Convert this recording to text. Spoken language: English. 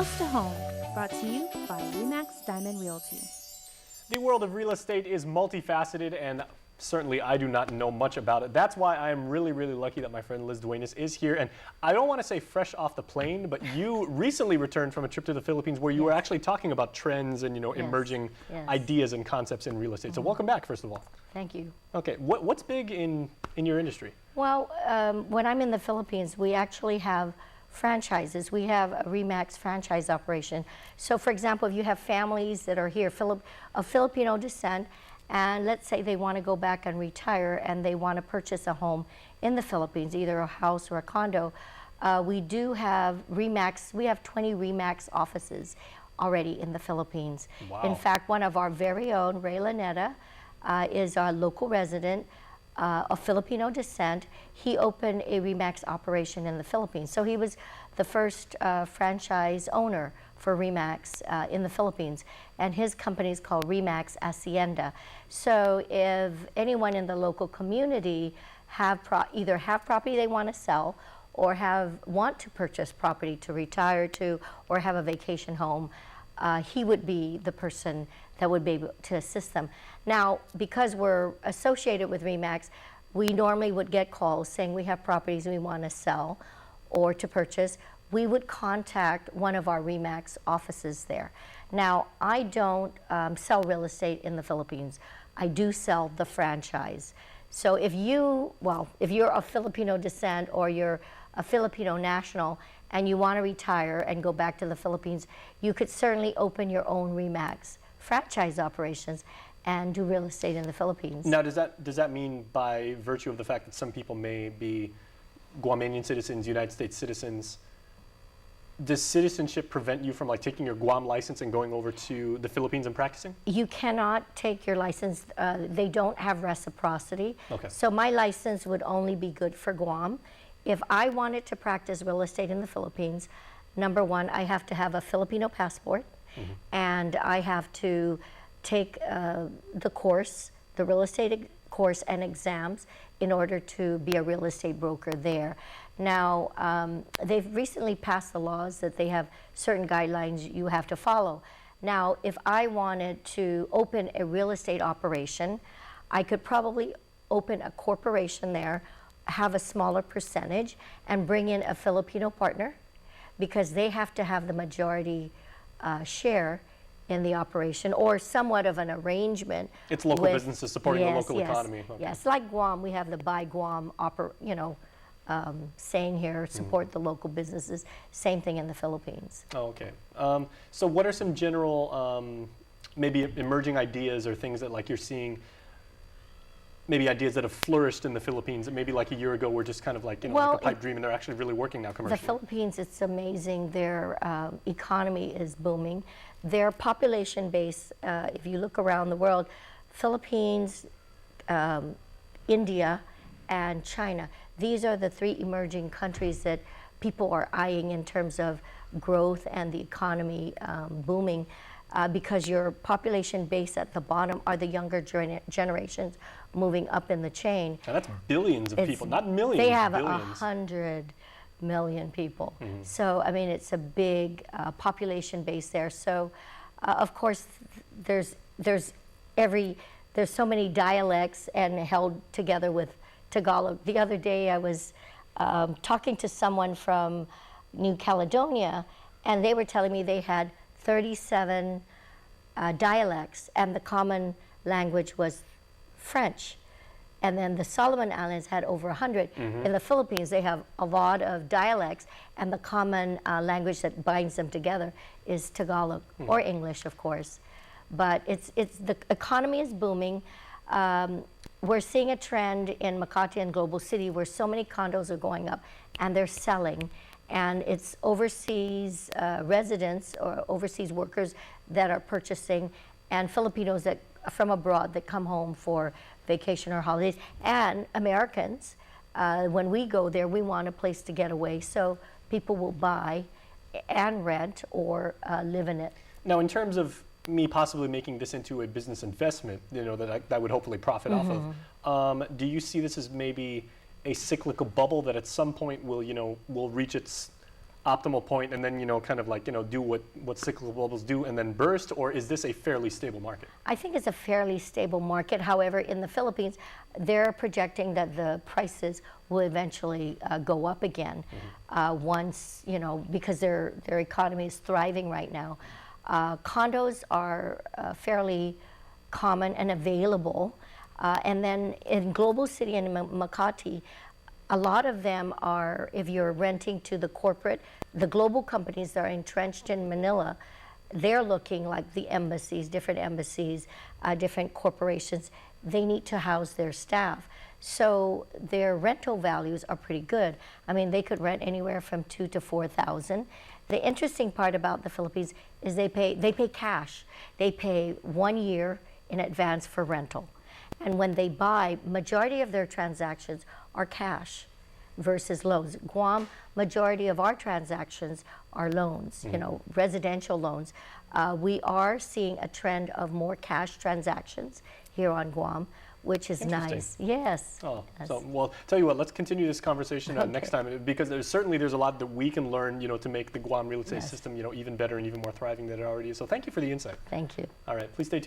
House to Home, brought to you by Remax Diamond Realty. The world of real estate is multifaceted, and certainly I do not know much about it. That's why I am really, really lucky that my friend Liz Duenas is here. And I don't want to say fresh off the plane, but you recently returned from a trip to the Philippines where you were actually talking about trends and, emerging ideas and concepts in real estate. So welcome back, first of all. Thank you. Okay, what's big in your industry? Well, when I'm in the Philippines, we actually have franchises. We have a Remax franchise operation. So for example, if you have families that are here of Filipino descent, and let's say they want to go back and retire and they want to purchase a home in the Philippines, either a house or a condo, we do have Remax. We have 20 Remax offices already in the Philippines. Wow. In fact, one of our very own, Ray Laneta, is our local resident of Filipino descent. He opened a Remax operation in the Philippines. So he was the first franchise owner for Remax in the Philippines. And his company is called Remax Hacienda. So if anyone in the local community either have property they want to sell or want to purchase property to retire to or have a vacation home, he would be the person that would be able to assist them. Now, because we're associated with Remax, we normally would get calls saying we have properties we want to sell or to purchase. We would contact one of our Remax offices there. Now, I don't sell real estate in the Philippines. I do sell the franchise. So if you're of Filipino descent or you're a Filipino national and you want to retire and go back to the Philippines, you could certainly open your own Remax franchise operations and do real estate in the Philippines. Now, does that mean by virtue of the fact that some people may be Guamanian citizens, United States citizens, does citizenship prevent you from taking your Guam license and going over to the Philippines and practicing? You cannot take your license. They don't have reciprocity. Okay. So my license would only be good for Guam. If I wanted to practice real estate in the Philippines, number one, I have to have a Filipino passport, and I have to take the course, the real estate course and exams in order to be a real estate broker there. Now, they've recently passed the laws that they have certain guidelines you have to follow. Now, if I wanted to open a real estate operation, I could probably open a corporation there, have a smaller percentage, and bring in a Filipino partner because they have to have the majority share in the operation or somewhat of an arrangement. It's local businesses supporting the local economy. Okay. Yes, like Guam, we have the Buy Guam saying here, support the local businesses. Same thing in the Philippines. Oh, okay. So what are some general maybe emerging ideas or things that you're seeing, maybe ideas that have flourished in the Philippines that maybe a year ago were just kind of like a pipe dream and they're actually really working now commercially? The Philippines, it's amazing. Their economy is booming. Their population base, if you look around the world, Philippines, India, and China, these are the three emerging countries that people are eyeing in terms of growth and the economy booming because your population base at the bottom are the younger generations moving up in the chain. And that's billions of people, not millions, They have billions. 100 million people. So, I mean, it's a big population base there. So, of course, there's so many dialects and held together with Tagalog. The other day I was talking to someone from New Caledonia, and they were telling me they had 37 dialects, and the common language was French. And then the Solomon Islands had over 100. In the Philippines, they have a lot of dialects, and the common language that binds them together is Tagalog, or English, of course. But the economy is booming. We're seeing a trend in Makati and Global City where so many condos are going up and they're selling. And it's overseas residents or overseas workers that are purchasing, and Filipinos from abroad that come home for vacation or holidays, and Americans. When we go there, we want a place to get away, so people will buy and rent or live in it. Now, in terms of me possibly making this into a business investment, that would hopefully profit off of, do you see this as maybe a cyclical bubble that at some point will reach its optimal point and then, kind of like, do what cyclical bubbles do and then burst, or is this a fairly stable market? I think it's a fairly stable market. However, in the Philippines, they're projecting that the prices will eventually go up again once, because their economy is thriving right now. Condos are fairly common and available. And then in Global City and Makati, a lot of them are, if you're renting to the global companies that are entrenched in Manila, they're looking like the embassies, different corporations. They need to house their staff. So their rental values are pretty good. I mean, they could rent anywhere from $2,000 to $4,000. The interesting part about the Philippines is they pay cash. They pay 1 year in advance for rental. And when they buy, majority of their transactions are cash versus loans. Guam, majority of our transactions are loans, residential loans. We are seeing a trend of more cash transactions here on Guam, which is nice. Yes. Oh, Yes. so, well, tell you what, let's continue this conversation next Okay. time, because there's a lot that we can learn, to make the Guam real estate Yes. system, even better and even more thriving than it already is. So thank you for the insight. Thank you. All right, please stay tuned.